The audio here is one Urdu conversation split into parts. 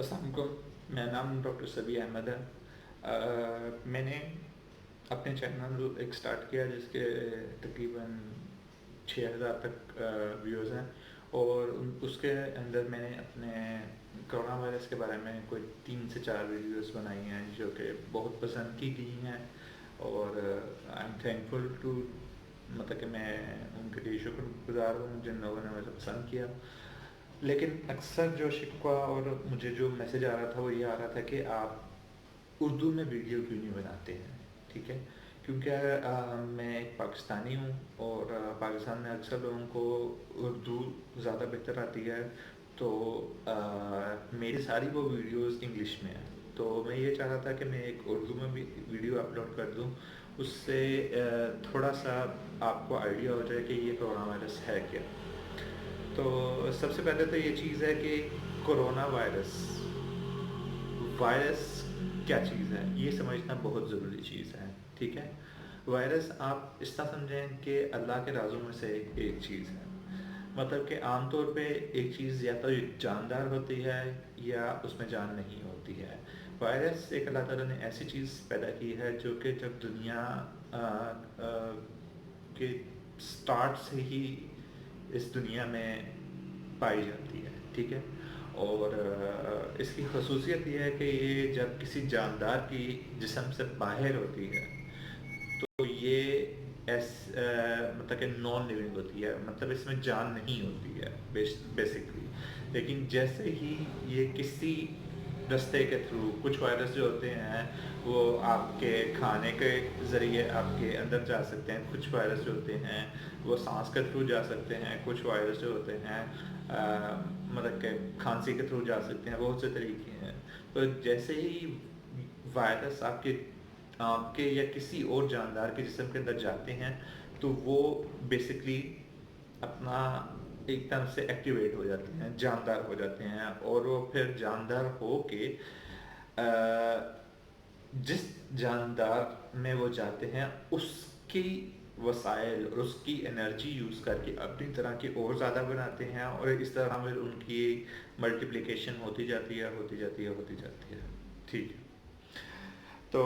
السلام علیکم، میرا نام ڈاکٹر سبی احمد ہے۔ میں نے اپنے چینل ایک سٹارٹ کیا جس کے تقریباً 6,000 تک ویوز ہیں، اور اس کے اندر میں نے اپنے کرونا وائرس کے بارے میں کوئی 3 سے 4 ویڈیوز بنائی ہیں جو کہ بہت پسند کی گئی ہیں، اور آئی ایم تھینکفل ٹو، مطلب کہ میں ان کے لیے شکر گزار ہوں جن لوگوں نے مجھے پسند کیا۔ لیکن اکثر جو شکوہ اور مجھے جو میسج آ رہا تھا وہ یہ آ رہا تھا کہ آپ اردو میں ویڈیو کیوں نہیں بناتے ہیں، ٹھیک ہے؟ کیونکہ میں ایک پاکستانی ہوں، اور پاکستان میں اکثر لوگوں کو اردو زیادہ بہتر آتی ہے، تو میری ساری وہ ویڈیوز انگلش میں ہیں، تو میں یہ چاہ رہا تھا کہ میں ایک اردو میں بھی ویڈیو اپلوڈ کر دوں، اس سے تھوڑا سا آپ کو آئیڈیا ہو جائے کہ یہ کرونا وائرس ہے کیا۔ تو سب سے پہلے تو یہ چیز ہے کہ کرونا وائرس کیا چیز ہے یہ سمجھنا بہت ضروری چیز ہے، ٹھیک ہے؟ وائرس آپ اس طرح سمجھیں کہ اللہ کے رازوں میں سے ایک چیز ہے، مطلب کہ عام طور پہ ایک چیز یا تو جاندار ہوتی ہے یا اس میں جان نہیں ہوتی ہے۔ وائرس ایک اللہ تعالیٰ نے ایسی چیز پیدا کی ہے جو کہ جب دنیا کے سٹارٹ سے ہی اس دنیا میں پائی جاتی ہے، ٹھیک ہے؟ اور اس کی خصوصیت یہ ہے کہ یہ جب کسی جاندار کی جسم سے باہر ہوتی ہے تو یہ مطلب کہ نان لیونگ ہوتی ہے، مطلب اس میں جان نہیں ہوتی ہے بیسکلی۔ لیکن جیسے ہی یہ کسی رستے کے تھرو، کچھ وائرس جو ہوتے ہیں وہ آپ کے کھانے کے ذریعے آپ کے اندر جا سکتے ہیں، کچھ وائرس جو ہوتے ہیں وہ سانس کے تھرو جا سکتے ہیں، کچھ وائرس جو ہوتے ہیں مطلب کہ کھانسی کے تھرو جا سکتے ہیں، بہت سے طریقے ہیں۔ تو جیسے ہی وائرس آپ کے یا کسی اور جاندار کے جسم کے اندر جاتے ہیں تو وہ بیسکلی اپنا ایک طرح سے ایکٹیویٹ ہو جاتے ہیں، جاندار ہو جاتے ہیں، اور وہ پھر جاندار ہو کے جس جاندار میں وہ جاتے ہیں اس کی وسائل اور اس کی انرجی یوز کر کے اپنی طرح کی اور زیادہ بناتے ہیں، اور اس طرح پھر ان کی ملٹیپلیکیشن ہوتی جاتی ہے، ٹھیک ہے؟ تو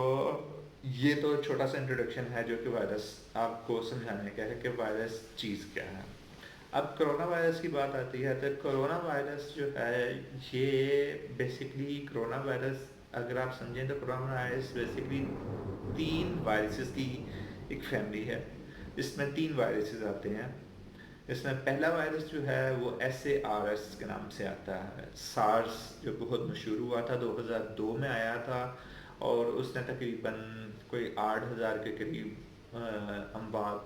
یہ تو چھوٹا سا انٹروڈکشن ہے جو کہ وائرس آپ کو سمجھانے کا ہے کہ وائرس چیز کیا ہے۔ اب کرونا وائرس کی بات آتی ہے تو کرونا وائرس جو ہے یہ بیسکلی کرونا وائرس اگر آپ سمجھیں تو کرونا وائرس بیسکلی 3 وائرسز کی ایک فیملی ہے، جس میں 3 وائرسز آتے ہیں۔ اس میں پہلا وائرس جو ہے وہ SARS کے نام سے آتا ہے، سارس، جو بہت مشہور ہوا تھا، 2002 میں آیا تھا، اور اس نے تقریباً کوئی 8,000 کے قریب اموات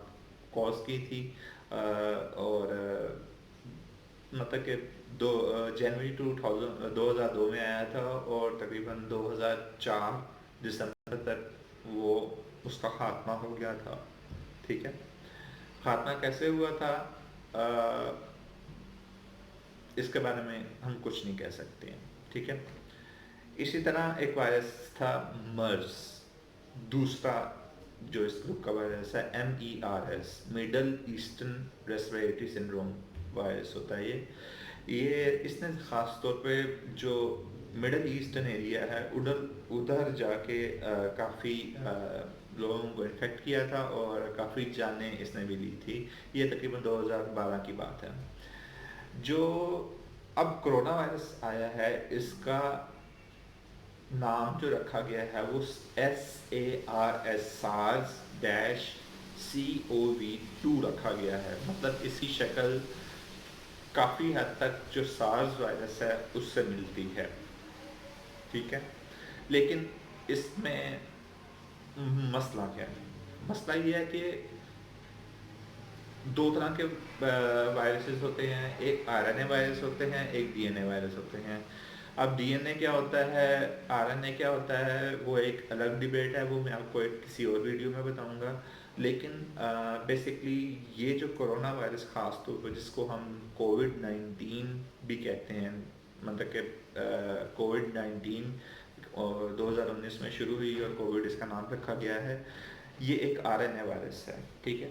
کوز کی تھی، اور مطلب کہ جنوری 2002 میں آیا تھا، اور تقریباً 2004 دسمبر تک وہ اس کا خاتمہ ہو گیا تھا، ٹھیک ہے؟ خاتمہ کیسے ہوا تھا اس کے بارے میں ہم کچھ نہیں کہہ سکتے ہیں، ٹھیک ہے؟ اسی طرح ایک وائرس تھا مرز، دوسرا جو اس گروپ کا وائرس ہے MERS، middle eastern respiratory syndrome virus ہوتا ہے یہ اس نے خاص طور پہ جو مڈل ایسٹرن ایریا ہے ادھر جا کے کافی لوگوں کو انفیکٹ کیا تھا، اور کافی جانیں اس نے بھی لی تھی۔ یہ تقریباً 2012 کی بات ہے۔ جو اب کرونا وائرس آیا ہے اس کا نام جو رکھا گیا ہے وہ SARS-CoV-2 رکھا گیا ہے، مطلب اس کی شکل کافی حد تک جو سارس وائرس ہے اس سے ملتی ہے، ٹھیک ہے؟ لیکن اس میں مسئلہ کیا ہے؟ مسئلہ یہ ہے کہ 2 طرح کے وائرسز ہوتے ہیں، ایک RNA وائرس ہوتے ہیں، ایک DNA وائرس ہوتے ہیں۔ اب DNA کیا ہوتا ہے، RNA کیا ہوتا ہے، وہ ایک الگ ڈیبیٹ ہے، وہ میں آپ کو کسی اور ویڈیو میں بتاؤں گا۔ لیکن بیسکلی یہ جو کرونا وائرس خاص طور پر جس کو ہم COVID-19 بھی کہتے ہیں، مطلب کہ COVID-19 اور 2019 میں شروع ہوئی اور کووڈ اس کا نام رکھا گیا ہے، یہ ایک RNA وائرس ہے، ٹھیک ہے؟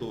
2,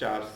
4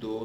2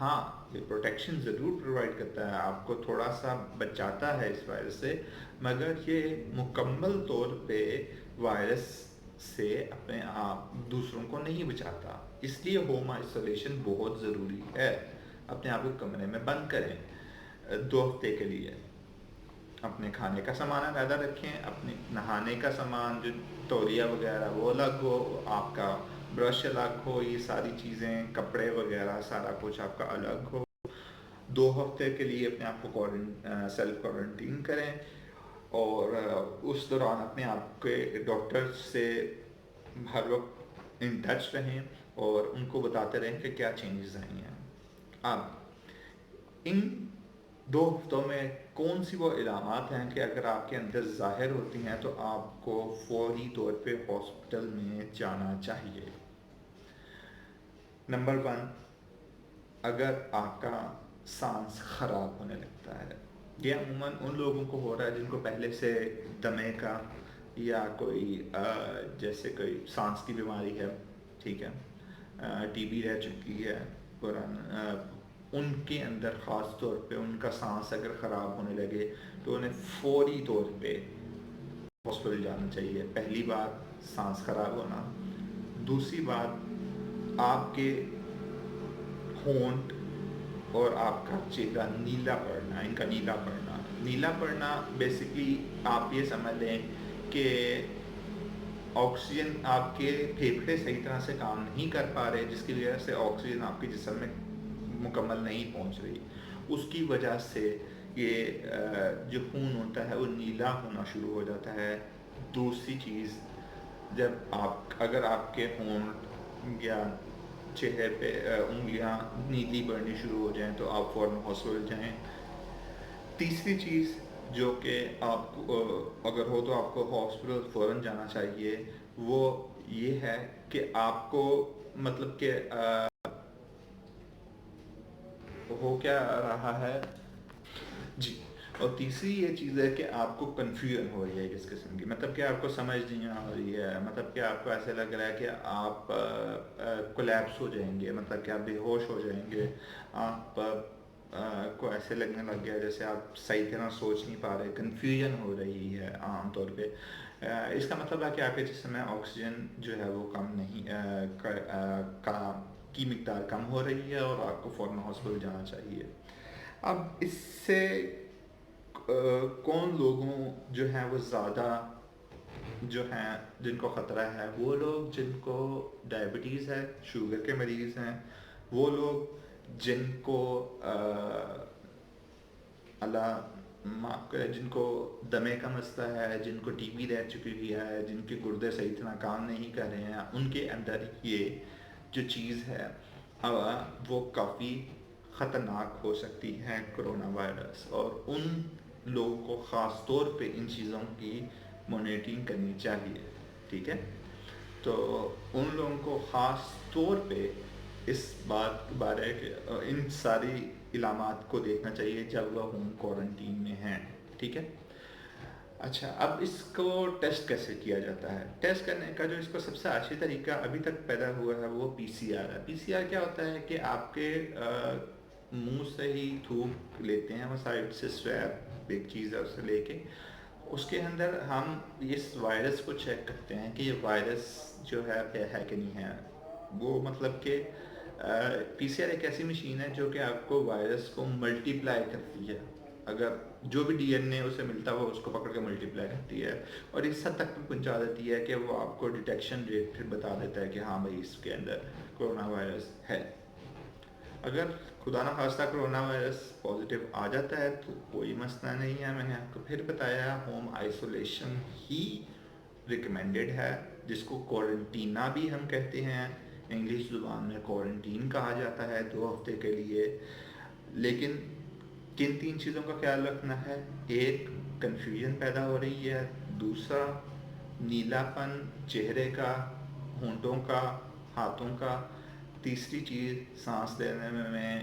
ہاں یہ پروٹیکشن ضرور پرووائڈ کرتا ہے، آپ کو تھوڑا سا بچاتا ہے اس وائرس سے، مگر یہ مکمل طور پہ وائرس سے اپنے آپ دوسروں کو نہیں بچاتا۔ اس لیے ہوم آئسولیشن بہت ضروری ہے۔ اپنے آپ کو کمرے میں بند کریں 2 ہفتے کے لیے، اپنے کھانے کا سامان علیحدہ رکھیں، اپنے نہانے کا سامان جو تولیہ وغیرہ وہ الگ ہو، آپ کا برش الگ ہو، یہ ساری چیزیں کپڑے وغیرہ سارا کچھ آپ کا الگ ہو۔ 2 ہفتے کے لیے اپنے آپ کو سیلف کوارنٹین کریں، اور اس دوران اپنے آپ کے ڈاکٹر سے ہر وقت ان ٹچ رہیں اور ان کو بتاتے رہیں کہ کیا چینجز آئی ہیں۔ اب ان 2 ہفتوں میں کون سی وہ علامات ہیں کہ اگر آپ کے اندر ظاہر ہوتی ہیں تو آپ کو فوری طور پہ ہاسپٹل میں جانا چاہیے۔ نمبر 1، اگر آپ کا سانس خراب ہونے لگتا ہے، یہ عموماً ان لوگوں کو ہو رہا ہے جن کو پہلے سے دمے کا یا کوئی جیسے کوئی سانس کی بیماری ہے، ٹھیک ہے، ٹی بی رہ چکی ہے پرانا، ان کے اندر خاص طور پہ ان کا سانس اگر خراب ہونے لگے تو انہیں فوری طور پہ ہاسپٹل جانا چاہیے۔ پہلی بات سانس خراب ہونا، دوسری بات آپ کے ہونٹ اور آپ کا چہرہ نیلا پڑنا، ان کا نیلا پڑنا بیسکلی آپ یہ سمجھ لیں کہ آکسیجن آپ کے پھیپھڑے صحیح طرح سے کام نہیں کر پا رہے، جس کی وجہ سے آکسیجن آپ کے جسم میں مکمل نہیں پہنچ رہی، اس کی وجہ سے یہ جو خون ہوتا ہے وہ نیلا ہونا شروع ہو جاتا ہے۔ دوسری چیز، جب اگر آپ کے ہونٹ یا چہرے پہ انگلیاں نیلی پڑنی شروع ہو جائیں تو آپ فوراً ہاسپٹل جائیں۔ تیسری چیز جو کہ آپ کو اگر ہو تو آپ کو ہاسپٹل فوراً جانا چاہیے، وہ یہ ہے کہ آپ کو مطلب کہ ہو کیا رہا ہے جی، اور تیسری یہ چیز ہے کہ آپ کو کنفیوژن ہو رہی ہے کس قسم کی، مطلب کہ آپ کو سمجھ نہیں آ رہی ہے، مطلب کہ آپ کو ایسے لگ رہا ہے کہ آپ کولیپس ہو جائیں گے، مطلب کہ آپ بے ہوش ہو جائیں گے، آپ کو ایسے لگنے لگ گیا جیسے آپ صحیح طرح سوچ نہیں پا رہے، کنفیوژن ہو رہی ہے عام طور پہ۔ اس کا مطلب ہے کہ آپ کے جسم میں آکسیجن جو ہے وہ کم نہیں کی مقدار کم ہو رہی ہے اور آپ کو فوراً ہاسپٹل جانا چاہیے۔ اب اس سے کون لوگوں جو ہیں وہ زیادہ جو ہیں جن کو خطرہ ہے، وہ لوگ جن کو ڈائبٹیز ہے، شوگر کے مریض ہیں، وہ لوگ جن کو اللہ معاف کرے، جن کو دمے کا مسئلہ ہے، جن کو ٹی بی رہ چکی ہوئی ہے، جن کے گردے صحیح طرح کام نہیں کر رہے ہیں، ان کے اندر یہ جو چیز ہے وہ کافی خطرناک ہو سکتی ہے کرونا وائرس، اور ان لوگوں کو خاص طور پہ ان چیزوں کی مانیٹرنگ کرنی چاہیے، ٹھیک ہے۔ تو ان لوگوں کو خاص طور پہ اس بات کے بارے کہ ان ساری علامات کو دیکھنا چاہیے جب وہ ہوم کوارنٹین میں ہیں، ٹھیک ہے۔ اچھا، اب اس کو ٹیسٹ کیسے کیا جاتا ہے؟ ٹیسٹ کرنے کا جو اس کو سب سے اچھی طریقہ ابھی تک پیدا ہوا ہے وہ پی سی آر ہے۔ پی سی آر کیا ہوتا ہے کہ آپ کے منہ سے ہی تھوک لیتے ہیں، وہ سائڈ سے سویب ایک چیز ہے اسے لے کے، اس کے اندر ہم اس وائرس کو چیک کرتے ہیں کہ یہ وائرس جو ہے کہ نہیں ہے۔ وہ مطلب کہ پی سی آر ایک ایسی مشین ہے جو کہ آپ کو وائرس کو ملٹی پلائی کرتی ہے، اگر جو بھی ڈی این اے اسے ملتا ہے وہ اس کو پکڑ کے ملٹی پلائی کرتی ہے، اور اس حد تک بھی پہنچا دیتی ہے کہ وہ آپ کو ڈیٹیکشن ریٹ پھر بتا دیتا ہے کہ ہاں بھائی اس کے اندر کرونا وائرس ہے۔ اگر خدا نہ خواستہ کرونا وائرس پازیٹیو آ جاتا ہے تو کوئی مسئلہ نہیں ہے، میں نے آپ کو پھر بتایا ہوم آئسولیشن ہی ریکمینڈیڈ ہے، جس کو کوارنٹینا بھی ہم کہتے ہیں، انگلش زبان میں کوارنٹین کہا جاتا ہے 2 ہفتے کے لیے۔ لیکن کن 3 چیزوں کا خیال رکھنا ہے؟ ایک، کنفیوژن پیدا ہو رہی ہے، دوسرا نیلا پن چہرے کا، ہونٹوں کا، ہاتھوں کا، تیسری چیز سانس لینے میں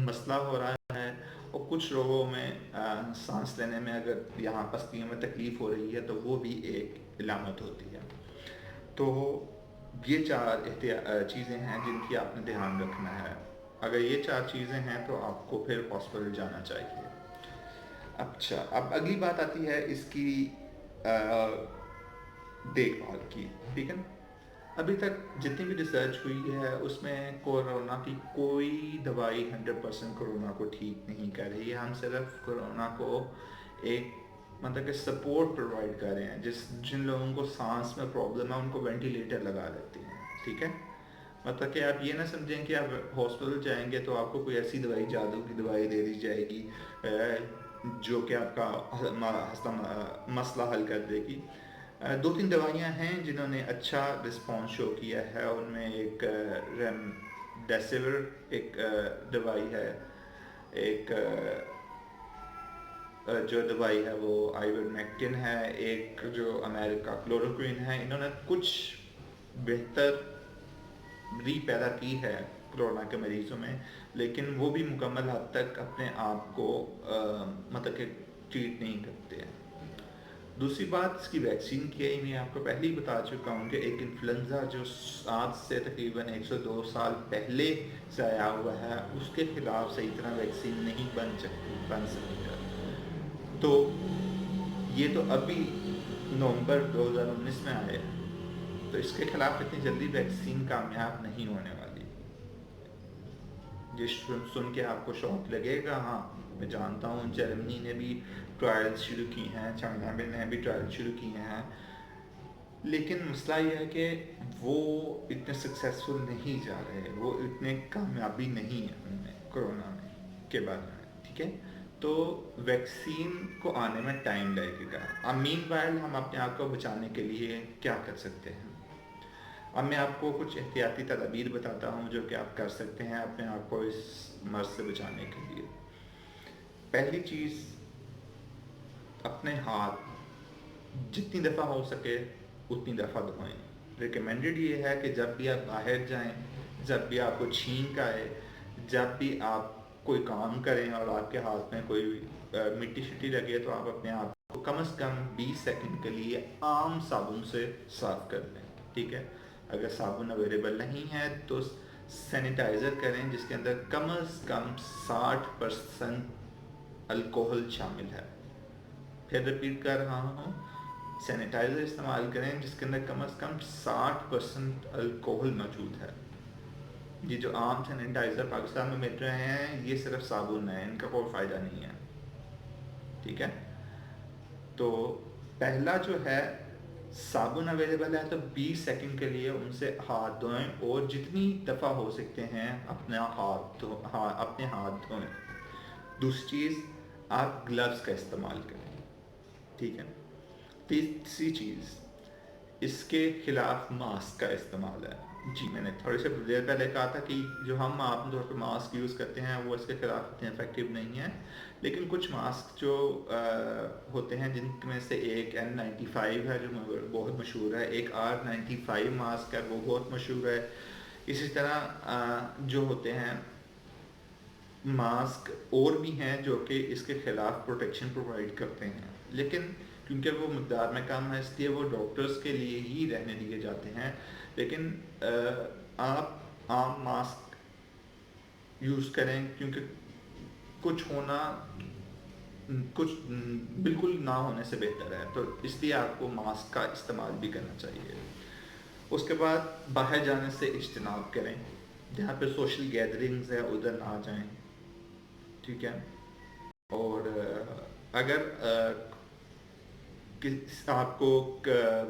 مسئلہ ہو رہا ہے، اور کچھ لوگوں میں سانس لینے میں اگر یہاں پسلیوں میں تکلیف ہو رہی ہے تو وہ بھی ایک علامت ہوتی ہے۔ تو یہ 4 چیزیں ہیں جن کی آپ نے دھیان رکھنا ہے۔ اگر یہ 4 چیزیں ہیں تو آپ کو پھر ہاسپٹل جانا چاہیے۔ اچھا، اب اگلی بات آتی ہے اس کی دیکھ بھال کی، ٹھیک ہے نا؟ ابھی تک جتنی بھی ریسرچ ہوئی ہے اس میں کورونا کی کوئی دوائی 100% کورونا کو ٹھیک نہیں کر رہی ہے۔ ہم صرف کورونا کو ایک مطلب کہ سپورٹ پرووائڈ کر رہے ہیں، جن لوگوں کو سانس میں پرابلم ہے ان کو وینٹیلیٹر لگا دیتے ہیں، ٹھیک ہے؟ مطلب کہ آپ یہ نہ سمجھیں کہ آپ ہاسپٹل جائیں گے تو آپ کو کوئی ایسی دوائی، جادو کی دوائی دے دی جائے گی جو کہ آپ کا مسئلہ حل کر دے گی۔ 2-3 دوائیاں ہیں جنہوں نے اچھا رسپانس شو کیا ہے، ان میں ایک ریمڈیسیور ایک دوائی ہے، ایک جو دوائی ہے وہ آئیورمیکٹن ہے، ایک جو امریکہ کلوروکوین ہے۔ انہوں نے کچھ بہتر ری پیدا کی ہے کورونا کے مریضوں میں، لیکن وہ بھی مکمل حد تک اپنے آپ کو مطلب کہ ٹریٹ نہیں کرتے ہیں۔ دوسری بات اس کی ویکسین کی ہے، میں آپ کو پہلے ہی بتا چکا ہوں کہ ایک انفلوئنزا جو آج سے تقریباً 102 سال پہلے سے آیا ہوا ہے، اس کے خلاف صحیح طرح ویکسین نہیں بن سکتی ہے۔ تو یہ تو ابھی نومبر 2019 میں آئے، تو اس کے خلاف اتنی جلدی ویکسین کامیاب نہیں ہونے والی۔ یہ سن کے آپ کو شوق لگے گا، ہاں میں جانتا ہوں جرمنی نے بھی ٹرائل شروع کی ہیں، چائنا میں نے بھی ٹرائل شروع کی ہیں، لیکن مسئلہ یہ ہے کہ وہ اتنے سکسیسفل نہیں جا رہے، وہ اتنے کامیابی نہیں ہے ان میں کورونا میں کے بارے میں، ٹھیک ہے؟ تو ویکسین کو آنے میں ٹائم لگے گا۔ اب مین وائل ہم اپنے آپ کو بچانے کے لیے کیا کر سکتے ہیں؟ اب میں آپ کو کچھ احتیاطی تدابیر بتاتا ہوں جو کہ آپ کر سکتے ہیں اپنے آپ کو اس مرض سے بچانے کے لیے۔ پہلی چیز، اپنے ہاتھ جتنی دفعہ ہو سکے اتنی دفعہ دھوئیں۔ ریکمینڈڈ یہ ہے کہ جب بھی آپ باہر جائیں، جب بھی آپ کو چھینک آئے، جب بھی آپ کوئی کام کریں اور آپ کے ہاتھ میں کوئی مٹی شٹی لگے تو آپ اپنے آپ کو کم از کم 20 سیکنڈ کے لیے عام صابن سے صاف کر لیں، ٹھیک ہے؟ اگر صابن اویلیبل نہیں ہے تو سینیٹائزر کریں جس کے اندر کم از کم 60% الکوہل شامل ہے۔ پھر رپیٹ کر رہا ہوں، سینیٹائزر استعمال کریں جس کے اندر کم از کم 60% الکوہل موجود ہے۔ یہ جو عام سینیٹائزر پاکستان میں مل رہے ہیں یہ صرف صابن ہے، ان کا کوئی فائدہ نہیں ہے، ٹھیک ہے؟ تو پہلا جو ہے، صابن اویلیبل ہے تو 20 سیکنڈ کے لیے ان سے ہاتھ دھوئیں اور جتنی دفعہ ہو سکتے ہیں اپنے ہاتھ دھوئیں۔ دوسری چیز، آپ گلوز کا استعمال کریں، ٹھیک ہے؟ تیسری چیز، اس کے خلاف ماسک کا استعمال ہے۔ جی میں نے تھوڑے سے دیر پہلے کہا تھا کہ جو ہم عام طور پہ ماسک یوز کرتے ہیں وہ اس کے خلاف اتنے افیکٹو نہیں ہیں، لیکن کچھ ماسک جو ہوتے ہیں جن میں سے ایک N95 ہے جو بہت مشہور ہے، ایک R95 ماسک ہے وہ بہت مشہور ہے۔ اسی طرح جو ہوتے ہیں ماسک اور بھی ہیں جو کہ اس کے خلاف پروٹیکشن پرووائڈ کرتے ہیں، لیکن کیونکہ وہ مقدار میں کم ہے اس لیے وہ ڈاکٹرز کے لیے ہی رہنے دیے جاتے ہیں۔ لیکن آپ عام ماسک یوز کریں، کیونکہ کچھ بالکل نہ ہونے سے بہتر ہے، تو اس لیے آپ کو ماسک کا استعمال بھی کرنا چاہیے۔ اس کے بعد باہر جانے سے اجتناب کریں، جہاں پہ سوشل گیدرنگز ہے ادھر نہ جائیں، ٹھیک ہے؟ اور اگر آپ کو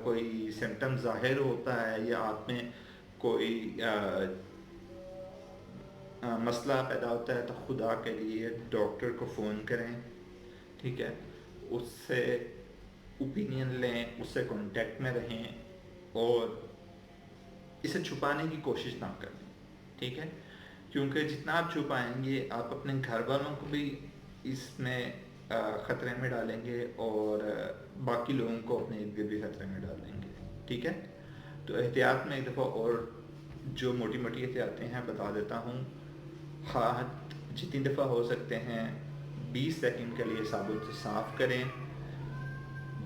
کوئی سمٹم ظاہر ہوتا ہے یا آپ میں کوئی مسئلہ پیدا ہوتا ہے تو خدا کے لیے ڈاکٹر کو فون کریں، ٹھیک ہے؟ اس سے اوپینین لیں، اس سے کانٹیکٹ میں رہیں اور اسے چھپانے کی کوشش نہ کریں، ٹھیک ہے؟ کیونکہ جتنا آپ چھپائیں گے آپ اپنے گھر والوں کو بھی اس میں خطرے میں ڈالیں گے اور باقی لوگوں کو اپنے ارد گرد بھی خطرے میں ڈالیں گے، ٹھیک ہے؟ تو احتیاط میں ایک دفعہ اور جو موٹی موٹی احتیاطیں ہیں بتا دیتا ہوں۔ ہاتھ جتنی دفعہ ہو سکتے ہیں 20 سیکنڈ کے لیے صابن سے صاف کریں۔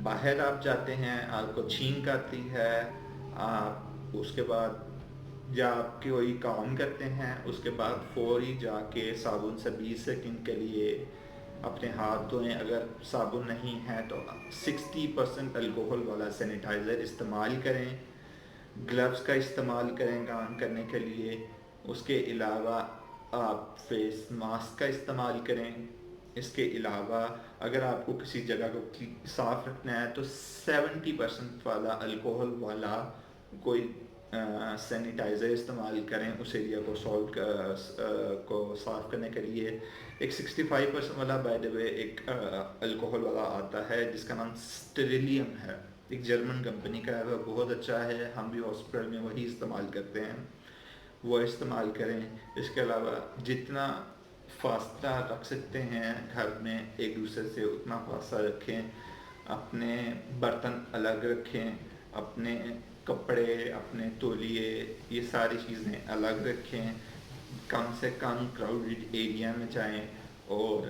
باہر آپ جاتے ہیں، آپ کو چھینک آتی ہے، آپ اس کے بعد یا آپ کوئی کام کرتے ہیں اس کے بعد فوری جا کے صابن سے 20 سیکنڈ کے لیے اپنے ہاتھ دھوئیں. اگر صابن نہیں ہے تو 60% الکوہل والا سینیٹائزر استعمال کریں. گلوز کا استعمال کریں کام کرنے کے لیے. اس کے علاوہ آپ فیس ماسک کا استعمال کریں. اس کے علاوہ اگر آپ کو کسی جگہ کو صاف رکھنا ہے تو 70% والا الکوہل والا کوئی سینیٹائزر استعمال کریں اس ایریا کو سالٹ کو صاف کرنے کے لیے. ایک 65% والا بائی دا وے ایک الکوہل والا آتا ہے جس کا نام سٹیریلیم ہے, ایک جرمن کمپنی کا ہے, وہ بہت اچھا ہے, ہم بھی ہاسپٹل میں وہی استعمال کرتے ہیں, وہ استعمال کریں. اس کے علاوہ جتنا فاصلہ رکھ سکتے ہیں گھر میں ایک دوسرے سے اتنا فاصلہ رکھیں. اپنے برتن الگ رکھیں, اپنے کپڑے, اپنے تولیے, یہ ساری چیزیں الگ رکھیں. کم سے کم کراؤڈڈ ایریا میں جائیں اور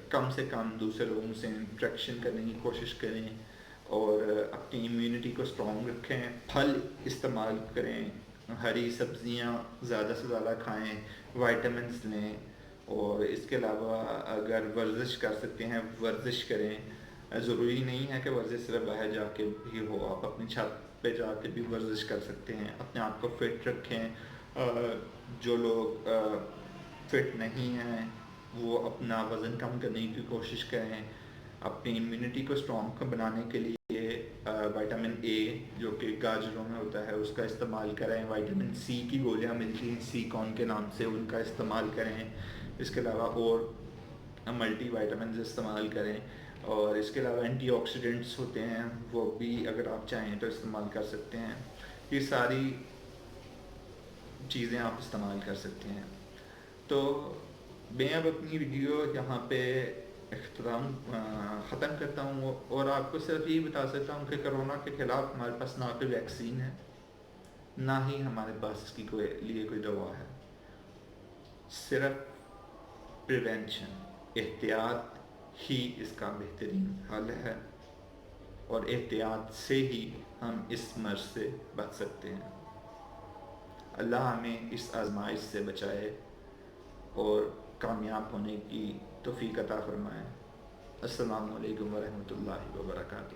کم سے کم دوسرے لوگوں سے انٹریکشن کرنے کی کوشش کریں اور اپنی امیونٹی کو اسٹرانگ رکھیں. پھل استعمال کریں, ہری سبزیاں زیادہ سے زیادہ کھائیں, وائٹامنس لیں. اور اس کے علاوہ اگر ورزش کر سکتے ہیں ورزش کریں. ضروری نہیں ہے کہ ورزش صرف باہر جا کے بھی ہو, آپ اپنی چھت پہ جا کے بھی ورزش کر سکتے ہیں. اپنے آپ کو فٹ رکھیں. جو لوگ فٹ نہیں ہیں وہ اپنا وزن کم کرنے کی کوشش کریں. اپنی امیونٹی کو اسٹرانگ بنانے کے لیے وائٹامن اے جو کہ گاجروں میں ہوتا ہے اس کا استعمال کریں. وائٹامن سی کی گولیاں ملتی ہیں سی کون کے نام سے, ان کا استعمال کریں. اس کے علاوہ اور ملٹی وائٹامنز استعمال کریں. اور اس کے علاوہ اینٹی آکسیڈنٹس ہوتے ہیں وہ بھی اگر آپ چاہیں تو استعمال کر سکتے ہیں. یہ ساری چیزیں آپ استعمال کر سکتے ہیں. تو میں اب اپنی ویڈیو یہاں پہ اختتام ختم کرتا ہوں اور آپ کو صرف یہی بتا سکتا ہوں کہ کرونا کے خلاف ہمارے پاس نہ کوئی ویکسین ہے نہ ہی ہمارے پاس اس کی لیے کوئی دوا ہے. صرف پریونشن, احتیاط ہی اس کا بہترین حل ہے اور احتیاط سے ہی ہم اس مرض سے بچ سکتے ہیں. اللہ ہمیں اس آزمائش سے بچائے اور کامیاب ہونے کی توفیق عطا فرمائے. السلام علیکم ورحمۃ اللہ وبرکاتہ.